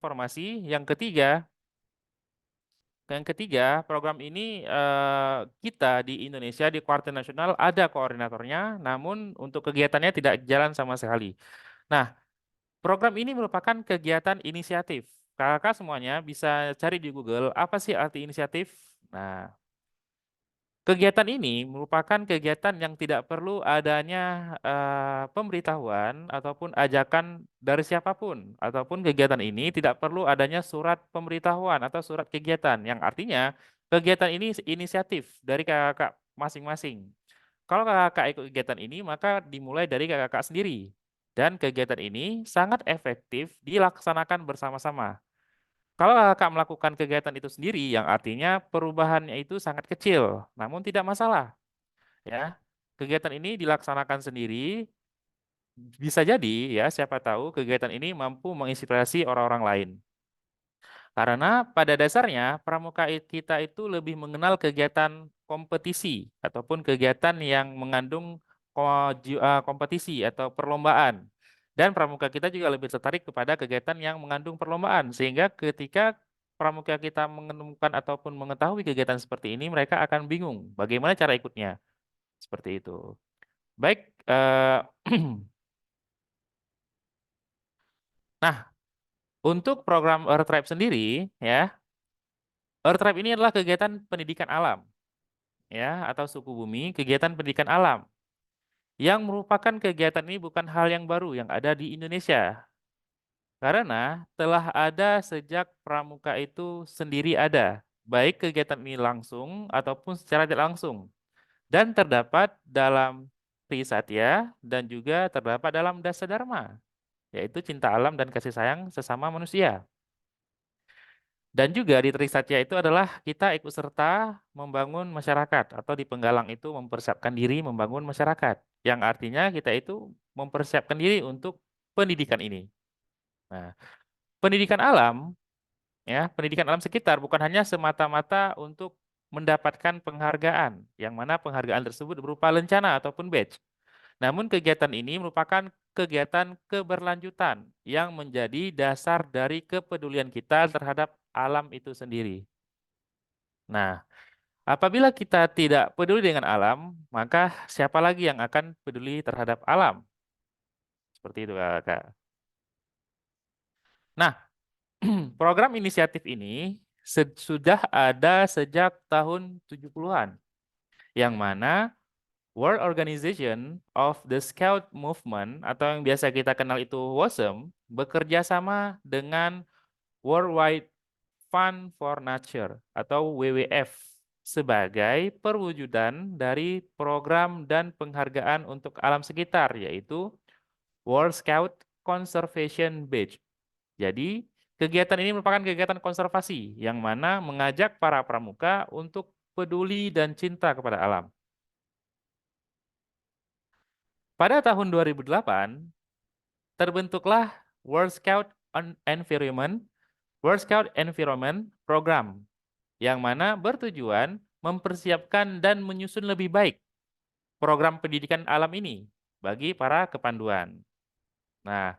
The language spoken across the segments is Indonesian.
informasi. Yang ketiga, program ini kita di Indonesia di Kuartil Nasional ada koordinatornya, namun untuk kegiatannya tidak jalan sama sekali. Nah, program ini merupakan kegiatan inisiatif. Kakak semuanya bisa cari di Google apa sih arti inisiatif. Nah, kegiatan ini merupakan kegiatan yang tidak perlu adanya pemberitahuan ataupun ajakan dari siapapun, ataupun kegiatan ini tidak perlu adanya surat pemberitahuan atau surat kegiatan, yang artinya kegiatan ini inisiatif dari kakak masing-masing. Kalau kakak ikut kegiatan ini, maka dimulai dari kakak sendiri. Dan kegiatan ini sangat efektif dilaksanakan bersama-sama. Kalau kakak melakukan kegiatan itu sendiri, yang artinya perubahannya itu sangat kecil, namun tidak masalah, ya. Kegiatan ini dilaksanakan sendiri, bisa jadi ya, siapa tahu kegiatan ini mampu menginspirasi orang-orang lain. Karena pada dasarnya pramuka kita itu lebih mengenal kegiatan kompetisi ataupun kegiatan yang mengandung kompetisi atau perlombaan. Dan pramuka kita juga lebih tertarik kepada kegiatan yang mengandung perlombaan. Sehingga ketika pramuka kita menemukan ataupun mengetahui kegiatan seperti ini, mereka akan bingung bagaimana cara ikutnya. Seperti itu. Baik, nah untuk program Earth Tribe sendiri, ya, Earth Tribe ini adalah kegiatan pendidikan alam, ya, atau suku bumi, kegiatan pendidikan alam. Yang merupakan kegiatan ini bukan hal yang baru yang ada di Indonesia. Karena telah ada sejak pramuka itu sendiri ada. Baik kegiatan ini langsung ataupun secara tidak langsung. Dan terdapat dalam Trisatya dan juga terdapat dalam Dasa Dharma, yaitu cinta alam dan kasih sayang sesama manusia. Dan juga di Trisatya itu adalah kita ikut serta membangun masyarakat, atau di Penggalang itu mempersiapkan diri membangun masyarakat. Yang artinya kita itu mempersiapkan diri untuk pendidikan ini. Nah, pendidikan alam, ya, pendidikan alam sekitar bukan hanya semata-mata untuk mendapatkan penghargaan, yang mana penghargaan tersebut berupa lencana ataupun badge. Namun kegiatan ini merupakan kegiatan keberlanjutan yang menjadi dasar dari kepedulian kita terhadap alam itu sendiri. Nah, apabila kita tidak peduli dengan alam, maka siapa lagi yang akan peduli terhadap alam? Seperti itu, Kak. Nah, program inisiatif ini sudah ada sejak tahun 70-an, yang mana World Organization of the Scout Movement atau yang biasa kita kenal itu WOSM bekerja sama dengan Worldwide Fund for Nature atau WWF sebagai perwujudan dari program dan penghargaan untuk alam sekitar, yaitu World Scout Conservation Badge. Jadi, kegiatan ini merupakan kegiatan konservasi yang mana mengajak para pramuka untuk peduli dan cinta kepada alam. Pada tahun 2008, terbentuklah World Scout Environment World Scout Environment Program, yang mana bertujuan mempersiapkan dan menyusun lebih baik program pendidikan alam ini bagi para kepanduan. Nah,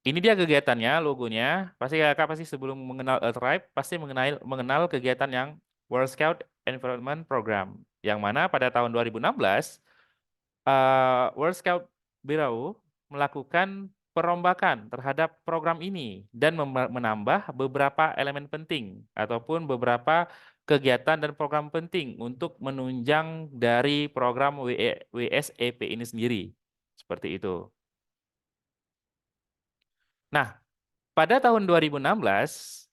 ini dia kegiatannya, logonya. Pasti sebelum mengenal Earth Tribe pasti mengenal kegiatan yang World Scout Environment Program, yang mana pada tahun 2016 World Scout Bureau melakukan perombakan terhadap program ini dan menambah beberapa elemen penting ataupun beberapa kegiatan dan program penting untuk menunjang dari program WSEP ini sendiri. Seperti itu. Nah, pada tahun 2016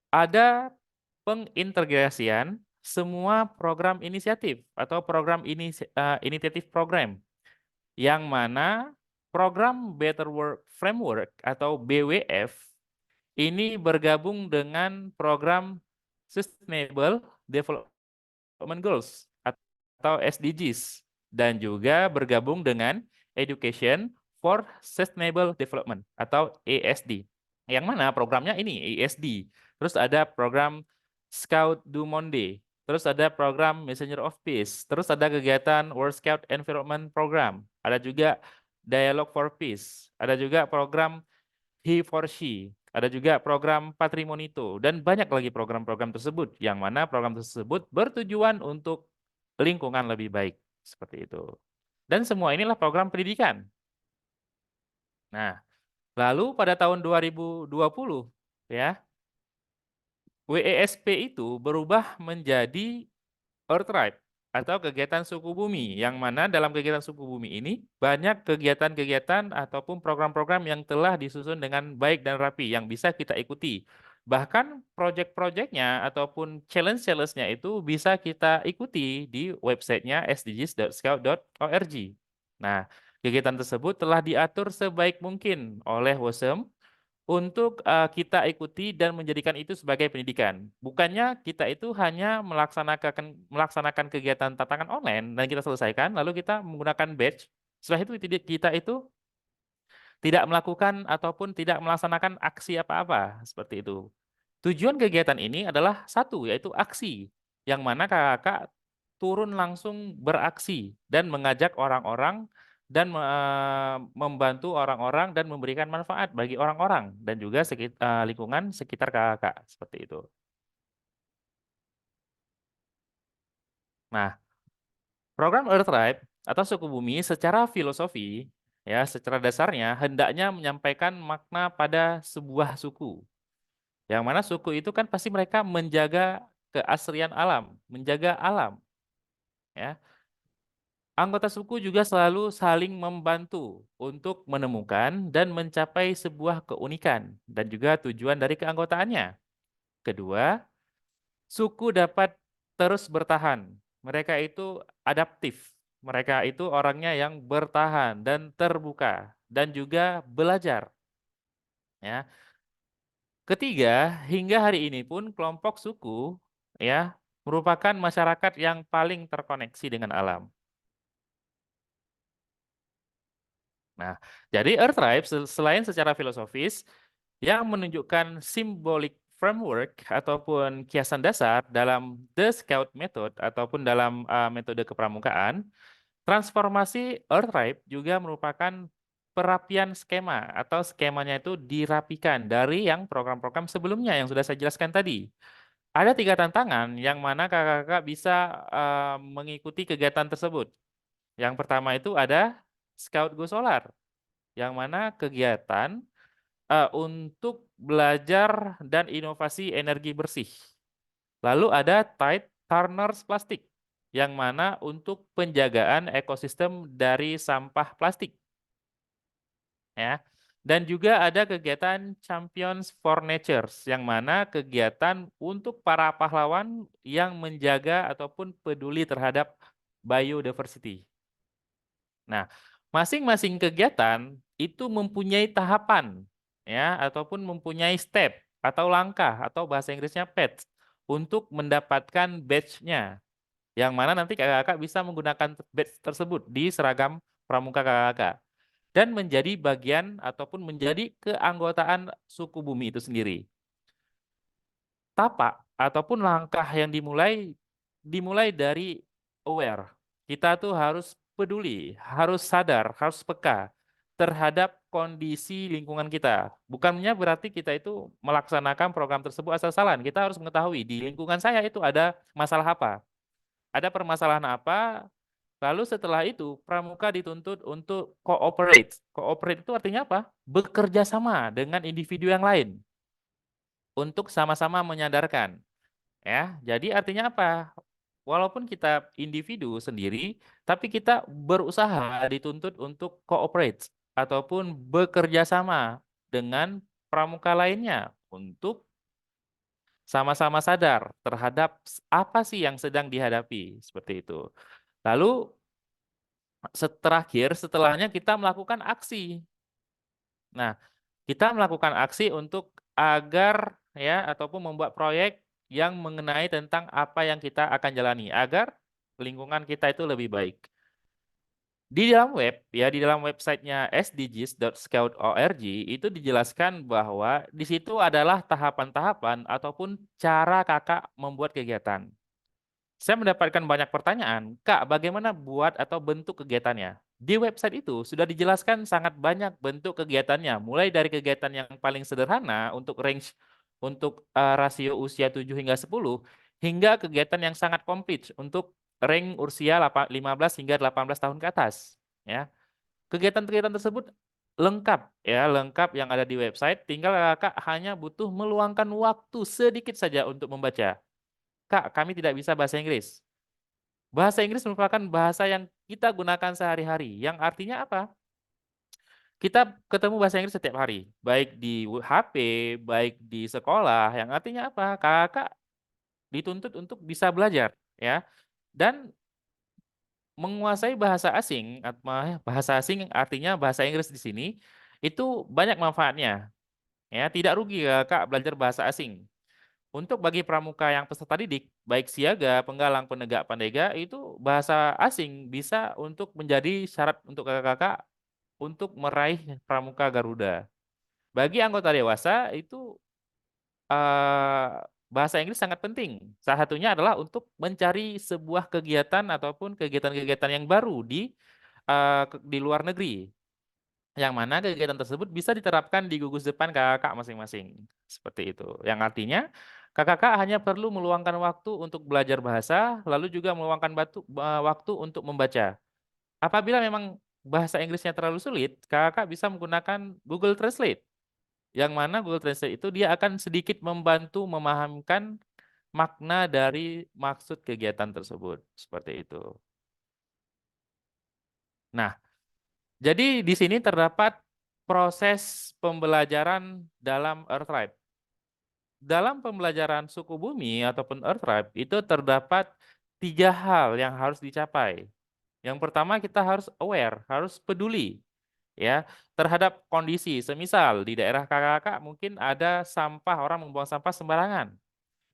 ada pengintegrasian semua program inisiatif atau program inisiatif program, yang mana program Better Work Framework atau BWF ini bergabung dengan program Sustainable Development Goals atau SDGs, dan juga bergabung dengan Education for Sustainable Development atau ESD. Yang mana programnya ini ESD. Terus ada program Scout du Monde. Terus ada program Messenger of Peace. Terus ada kegiatan World Scout Environment Program. Ada juga Dialogue for Peace. Ada juga program He for She. ada juga program Patrimonito, dan banyak lagi program-program tersebut, yang mana program tersebut bertujuan untuk lingkungan lebih baik. Seperti itu. Dan semua inilah program pendidikan. Nah, lalu pada tahun 2020, ya, WESP itu berubah menjadi Earthright atau kegiatan suku bumi, yang mana dalam kegiatan suku bumi ini banyak kegiatan-kegiatan ataupun program-program yang telah disusun dengan baik dan rapi yang bisa kita ikuti. Bahkan proyek-proyeknya ataupun challenge-challenge-nya itu bisa kita ikuti di websitenya sdgs.scout.org. Nah, kegiatan tersebut telah diatur sebaik mungkin oleh WOSEM untuk kita ikuti dan menjadikan itu sebagai pendidikan. Bukannya kita itu hanya melaksanakan kegiatan tantangan online dan kita selesaikan, lalu kita menggunakan badge. Setelah itu kita itu tidak melakukan ataupun tidak melaksanakan aksi apa-apa seperti itu. Tujuan kegiatan ini adalah satu, yaitu aksi, yang mana kakak turun langsung beraksi dan mengajak orang-orang dan membantu orang-orang dan memberikan manfaat bagi orang-orang dan juga lingkungan sekitar kakak seperti itu. Nah, program Earthright atau suku bumi secara filosofi, ya, secara dasarnya hendaknya menyampaikan makna pada sebuah suku. Yang mana suku itu kan pasti mereka menjaga keasrian alam, menjaga alam, ya. Anggota suku juga selalu saling membantu untuk menemukan dan mencapai sebuah keunikan dan juga tujuan dari keanggotaannya. Kedua, suku dapat terus bertahan. Mereka itu adaptif. Mereka itu orangnya yang bertahan dan terbuka dan juga belajar. Ya. Ketiga, hingga hari ini pun kelompok suku, ya, merupakan masyarakat yang paling terkoneksi dengan alam. Nah, jadi Earth Tribe selain secara filosofis yang menunjukkan symbolic framework ataupun kiasan dasar dalam The Scout Method ataupun dalam metode kepramukaan, transformasi Earth Tribe juga merupakan perapian skema atau skemanya itu dirapikan dari yang program-program sebelumnya yang sudah saya jelaskan tadi. Ada 3 tantangan yang mana kakak-kakak bisa mengikuti kegiatan tersebut. Yang pertama itu ada Scout Go Solar, yang mana kegiatan untuk belajar dan inovasi energi bersih. Lalu ada Tide Turners Plastik, yang mana untuk penjagaan ekosistem dari sampah plastik. Ya. Dan juga ada kegiatan Champions for Nature, yang mana kegiatan untuk para pahlawan yang menjaga ataupun peduli terhadap biodiversity. Nah, masing-masing kegiatan itu mempunyai tahapan, ya, ataupun mempunyai step atau langkah atau bahasa Inggrisnya path untuk mendapatkan badge-nya, yang mana nanti kakak-kakak bisa menggunakan badge tersebut di seragam pramuka kakak-kakak dan menjadi bagian ataupun menjadi keanggotaan suku bumi itu sendiri. Tapak ataupun langkah yang dimulai dari aware. Kita tuh harus peduli, harus sadar, harus peka terhadap kondisi lingkungan kita. Bukannya berarti kita itu melaksanakan program tersebut asal-asalan. Kita harus mengetahui di lingkungan saya itu ada masalah apa, ada permasalahan apa. Lalu setelah itu pramuka dituntut untuk cooperate. Cooperate itu artinya apa? Bekerja sama dengan individu yang lain untuk sama-sama menyadarkan. Ya, jadi artinya apa? Walaupun kita individu sendiri, tapi kita berusaha dituntut untuk cooperate ataupun bekerja sama dengan pramuka lainnya untuk sama-sama sadar terhadap apa sih yang sedang dihadapi, seperti itu. Lalu setelahnya kita melakukan aksi. Nah, kita melakukan aksi untuk agar ya ataupun membuat proyek yang mengenai tentang apa yang kita akan jalani agar lingkungan kita itu lebih baik. Di dalam web, ya di dalam websitenya sdgs.scout.org itu dijelaskan bahwa di situ adalah tahapan-tahapan ataupun cara kakak membuat kegiatan. Saya mendapatkan banyak pertanyaan, Kak, bagaimana buat atau bentuk kegiatannya? Di website itu sudah dijelaskan sangat banyak bentuk kegiatannya, mulai dari kegiatan yang paling sederhana untuk range untuk rasio usia 7 hingga 10, hingga kegiatan yang sangat komplit untuk range usia 15 hingga 18 tahun ke atas. Ya. Kegiatan-kegiatan tersebut lengkap ya, lengkap yang ada di website, tinggal kakak hanya butuh meluangkan waktu sedikit saja untuk membaca. Kak, kami tidak bisa bahasa Inggris. Bahasa Inggris merupakan bahasa yang kita gunakan sehari-hari, yang artinya apa? Kita ketemu bahasa Inggris setiap hari, baik di HP, baik di sekolah, yang artinya apa? Kakak dituntut untuk bisa belajar, ya. Dan menguasai bahasa asing, bahasa asing artinya bahasa Inggris di sini, itu banyak manfaatnya, ya. Tidak rugi Kakak belajar bahasa asing. Untuk bagi pramuka yang peserta didik, baik siaga, penggalang, penegak, pandega, itu bahasa asing bisa untuk menjadi syarat untuk kakak-kakak untuk meraih pramuka Garuda. Bagi anggota dewasa itu eh, bahasa Inggris sangat penting. Salah satunya adalah untuk mencari sebuah kegiatan ataupun kegiatan-kegiatan yang baru di luar negeri. Yang mana kegiatan tersebut bisa diterapkan di gugus depan kakak masing-masing. Seperti itu. Yang artinya kakak hanya perlu meluangkan waktu untuk belajar bahasa, lalu juga meluangkan waktu untuk membaca. Apabila memang bahasa Inggrisnya terlalu sulit, kakak bisa menggunakan Google Translate. Yang mana Google Translate itu dia akan sedikit membantu memahamkan makna dari maksud kegiatan tersebut. Seperti itu. Nah, jadi di sini terdapat proses pembelajaran dalam Earthright. Dalam pembelajaran suku bumi ataupun Earthright itu terdapat 3 hal yang harus dicapai. Yang pertama kita harus aware, harus peduli ya terhadap kondisi. Semisal di daerah kakak mungkin ada sampah, orang membuang sampah sembarangan.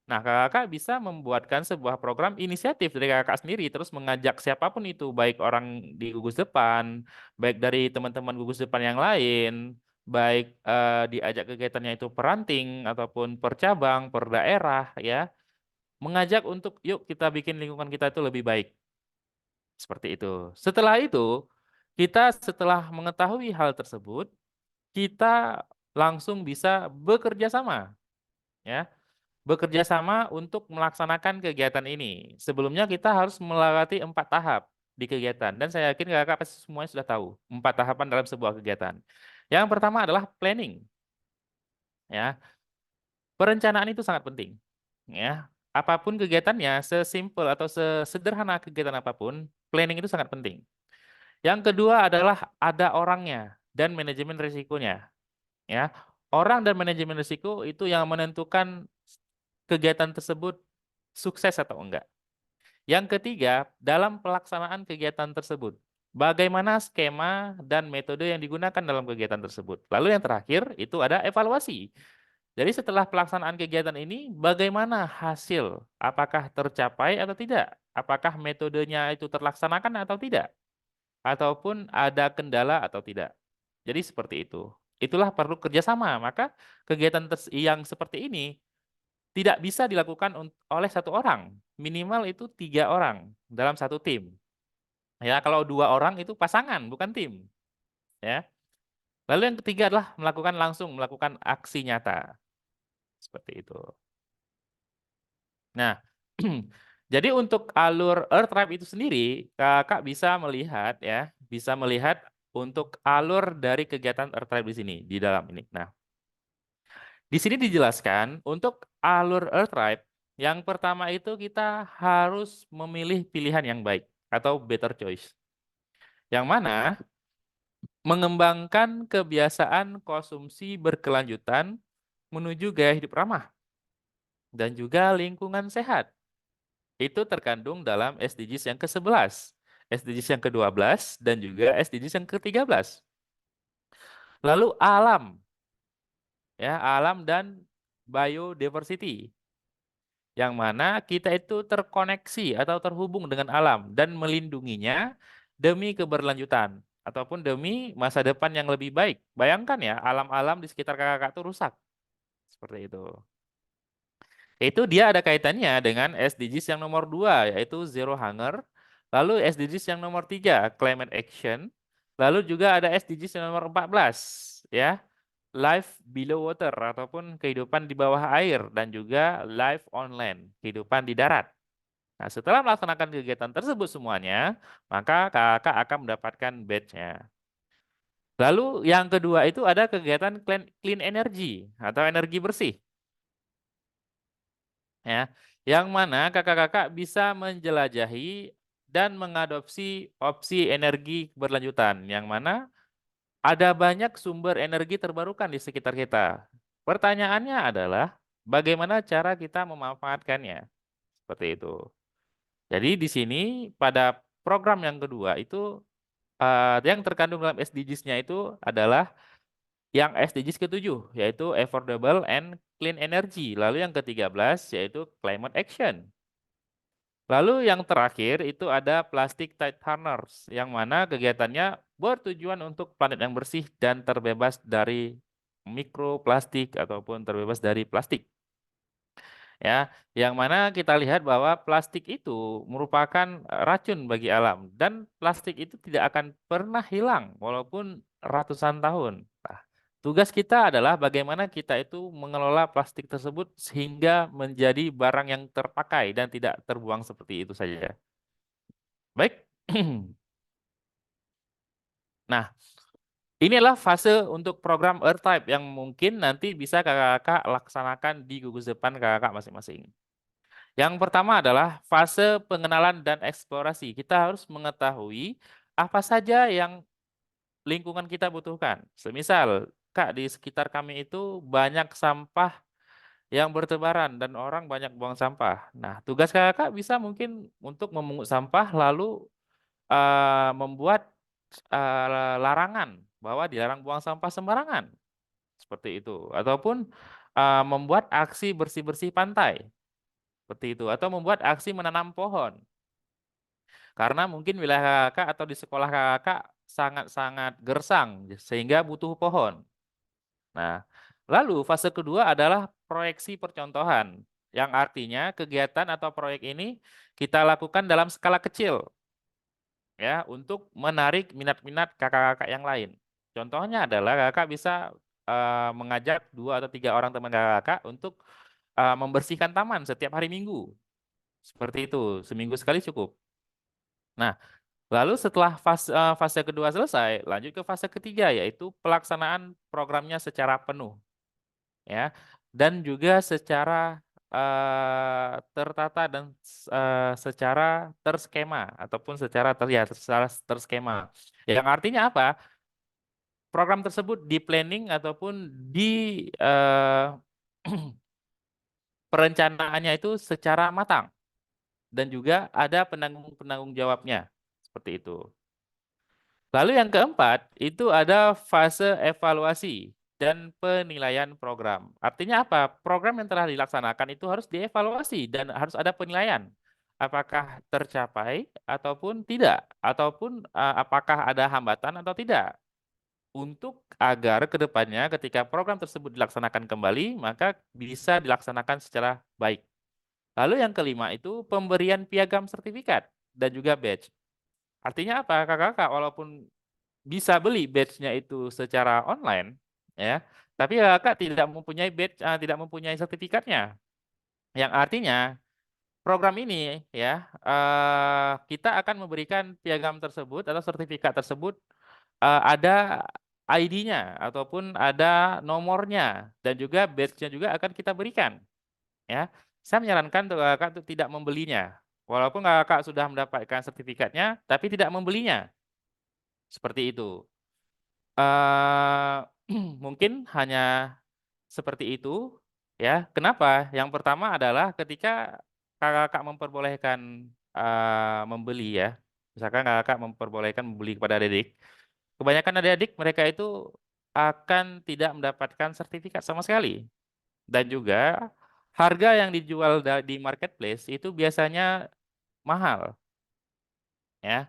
Nah, kakak bisa membuatkan sebuah program inisiatif dari kakak sendiri, terus mengajak siapapun itu, baik orang di gugus depan, baik dari teman-teman gugus depan yang lain, baik diajak kegiatannya itu peranting ataupun per cabang, per daerah, ya, mengajak untuk yuk kita bikin lingkungan kita itu lebih baik, seperti itu. Setelah itu, kita setelah mengetahui hal tersebut, kita langsung bisa bekerja sama, ya bekerja sama untuk melaksanakan kegiatan ini. Sebelumnya kita harus melewati 4 tahap di kegiatan dan saya yakin kakak pasti semuanya sudah tahu 4 tahapan dalam sebuah kegiatan. Yang pertama adalah planning, ya. Perencanaan itu sangat penting, ya. Apapun kegiatannya, sesimpel atau sesederhana kegiatan apapun, planning itu sangat penting. Yang kedua adalah ada orangnya dan manajemen risikonya, ya. Orang dan manajemen risiko itu yang menentukan kegiatan tersebut sukses atau enggak. Yang ketiga, dalam pelaksanaan kegiatan tersebut, bagaimana skema dan metode yang digunakan dalam kegiatan tersebut. Lalu yang terakhir itu ada evaluasi. Jadi setelah pelaksanaan kegiatan ini, bagaimana hasil? Apakah tercapai atau tidak? Apakah metodenya itu terlaksanakan atau tidak? Ataupun ada kendala atau tidak? Jadi seperti itu. Itulah perlu kerjasama. Maka kegiatan yang seperti ini tidak bisa dilakukan oleh satu orang. Minimal itu 3 orang dalam satu tim. Ya, kalau 2 orang itu pasangan, bukan tim. Ya. Lalu yang ketiga adalah melakukan aksi nyata. Seperti itu. Nah, jadi untuk alur Earth Tribe itu sendiri, kakak bisa melihat untuk alur dari kegiatan Earth Tribe di sini, di dalam ini. Nah, di sini dijelaskan untuk alur Earth Ride, yang pertama itu kita harus memilih pilihan yang baik atau better choice. Yang mana mengembangkan kebiasaan konsumsi berkelanjutan menuju gaya hidup ramah dan juga lingkungan sehat. Itu terkandung dalam SDGs yang ke-11, SDGs yang ke-12, dan juga SDGs yang ke-13. Lalu alam, ya alam dan biodiversity. Yang mana kita itu terkoneksi atau terhubung dengan alam dan melindunginya demi keberlanjutan ataupun demi masa depan yang lebih baik. Bayangkan ya, alam-alam di sekitar kakak itu rusak. Seperti itu. Itu dia ada kaitannya dengan SDGs yang nomor 2, yaitu Zero Hunger Lalu SDGs yang nomor 3, climate action. Lalu juga ada SDGs yang nomor 14, ya. Life below water ataupun kehidupan di bawah air dan juga life on land, kehidupan di darat. Nah, setelah melaksanakan kegiatan tersebut semuanya, maka kakak akan mendapatkan badge-nya. Lalu yang kedua itu ada kegiatan clean energy atau energi bersih, ya, yang mana kakak-kakak bisa menjelajahi dan mengadopsi opsi energi berlanjutan, yang mana ada banyak sumber energi terbarukan di sekitar kita. Pertanyaannya adalah bagaimana cara kita memanfaatkannya, seperti itu. Jadi di sini pada program yang kedua itu yang terkandung dalam SDGs-nya itu adalah yang SDGs ke-7, yaitu Affordable and Clean Energy. Lalu yang ke-13 yaitu Climate Action. Lalu yang terakhir itu ada Plastic Tide Harness, yang mana kegiatannya bertujuan untuk planet yang bersih dan terbebas dari mikroplastik ataupun terbebas dari plastik. Ya, yang mana kita lihat bahwa plastik itu merupakan racun bagi alam dan plastik itu tidak akan pernah hilang walaupun ratusan tahun. Nah, tugas kita adalah bagaimana kita itu mengelola plastik tersebut sehingga menjadi barang yang terpakai dan tidak terbuang seperti itu saja. Baik. Nah, ini adalah fase untuk program Earth Type yang mungkin nanti bisa kakak-kakak laksanakan di gugus depan kakak masing-masing. Yang pertama adalah fase pengenalan dan eksplorasi. Kita harus mengetahui apa saja yang lingkungan kita butuhkan. Semisal, Kak, di sekitar kami itu banyak sampah yang bertebaran dan orang banyak buang sampah. Nah, tugas kakak bisa mungkin untuk memungut sampah lalu membuat larangan bahwa dilarang buang sampah sembarangan. Seperti itu. Ataupun membuat aksi bersih-bersih pantai. Seperti itu. Atau membuat aksi menanam pohon. Karena mungkin wilayah kakak atau di sekolah kakak sangat-sangat gersang sehingga butuh pohon. Nah, lalu fase kedua adalah proyeksi percontohan, yang artinya kegiatan atau proyek ini kita lakukan dalam skala kecil, ya, untuk menarik minat-minat kakak-kakak yang lain. Contohnya adalah kakak bisa mengajak 2 atau 3 orang teman kakak untuk membersihkan taman setiap hari Minggu. Seperti itu, seminggu sekali cukup. Nah, lalu setelah fase kedua selesai, lanjut ke fase ketiga, yaitu pelaksanaan programnya secara penuh, ya, dan juga secara tertata dan secara terskema ataupun secara terskema. Yang artinya apa? Program tersebut di planning ataupun di perencanaannya itu secara matang dan juga ada penanggung jawabnya seperti itu. Lalu yang keempat, itu ada fase evaluasi dan penilaian program. Artinya apa? Program yang telah dilaksanakan itu harus dievaluasi dan harus ada penilaian. Apakah tercapai ataupun tidak, ataupun apakah ada hambatan atau tidak. Untuk agar ke depannya ketika program tersebut dilaksanakan kembali, maka bisa dilaksanakan secara baik. Lalu yang kelima itu pemberian piagam sertifikat dan juga badge. Artinya apa? Kakak-kakak walaupun bisa beli badge-nya itu secara online, ya, tapi kakak tidak mempunyai badge, tidak mempunyai sertifikatnya. Yang artinya program ini, ya, kita akan memberikan piagam tersebut atau sertifikat tersebut ada ID-nya ataupun ada nomornya dan juga badge-nya juga akan kita berikan, ya. Saya menyarankan untuk kakak untuk tidak membelinya. Walaupun kakak sudah mendapatkan sertifikatnya, tapi tidak membelinya. Seperti itu. eh Mungkin hanya seperti itu, ya. Kenapa? Yang pertama adalah ketika kakak memperbolehkan membeli, ya. Misalkan kakak memperbolehkan membeli kepada adik, kebanyakan adik-adik mereka itu akan tidak mendapatkan sertifikat sama sekali. Dan juga harga yang dijual di marketplace itu biasanya mahal, ya.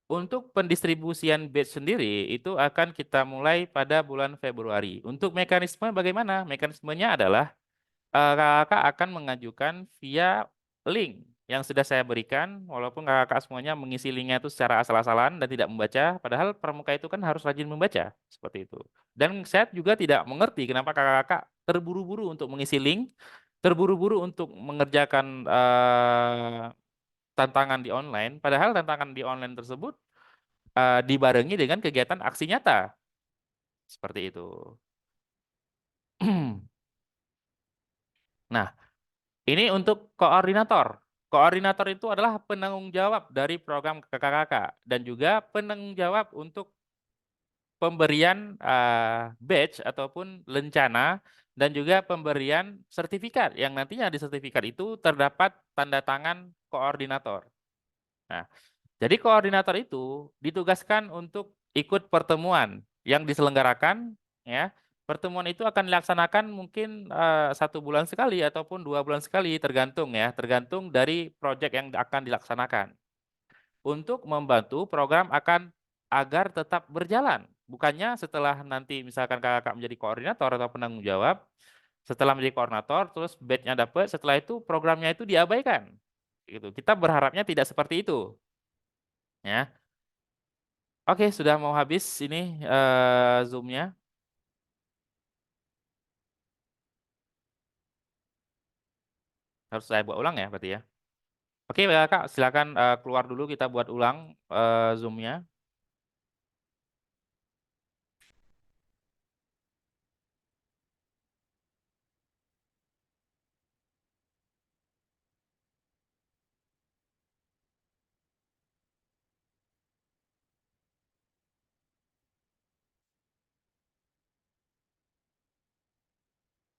Untuk pendistribusian batch sendiri itu akan kita mulai pada bulan Februari. Untuk mekanisme bagaimana? Mekanismenya adalah kakak akan mengajukan via link. yang sudah saya berikan, walaupun kakak semuanya mengisi linknya itu secara asal-asalan dan tidak membaca, padahal pramuka itu kan harus rajin membaca, seperti itu. Dan saya juga tidak mengerti kenapa kakak-kakak terburu-buru untuk mengisi link, terburu-buru untuk mengerjakan tantangan di online, padahal tantangan di online tersebut dibarengi dengan kegiatan aksi nyata, seperti itu. Nah, ini untuk koordinator. Koordinator itu adalah penanggung jawab dari program kakak-kakak dan juga penanggung jawab untuk pemberian badge ataupun lencana dan juga pemberian sertifikat yang nantinya di sertifikat itu terdapat tanda tangan koordinator. Nah, jadi koordinator itu ditugaskan untuk ikut pertemuan yang diselenggarakan, ya. Pertemuan itu akan dilaksanakan mungkin 1 bulan sekali ataupun 2 bulan sekali, tergantung ya, tergantung dari proyek yang akan dilaksanakan. Untuk membantu program agar tetap berjalan. Bukannya setelah nanti misalkan kakak menjadi koordinator atau penanggung jawab, setelah menjadi koordinator, terus badge-nya dapat, setelah itu programnya itu diabaikan. Gitu. Kita berharapnya tidak seperti itu, ya. Oke, sudah mau habis ini Zoom-nya. Harus saya buat ulang ya berarti ya. Oke, Kak, silakan keluar dulu kita buat ulang Zoom-nya.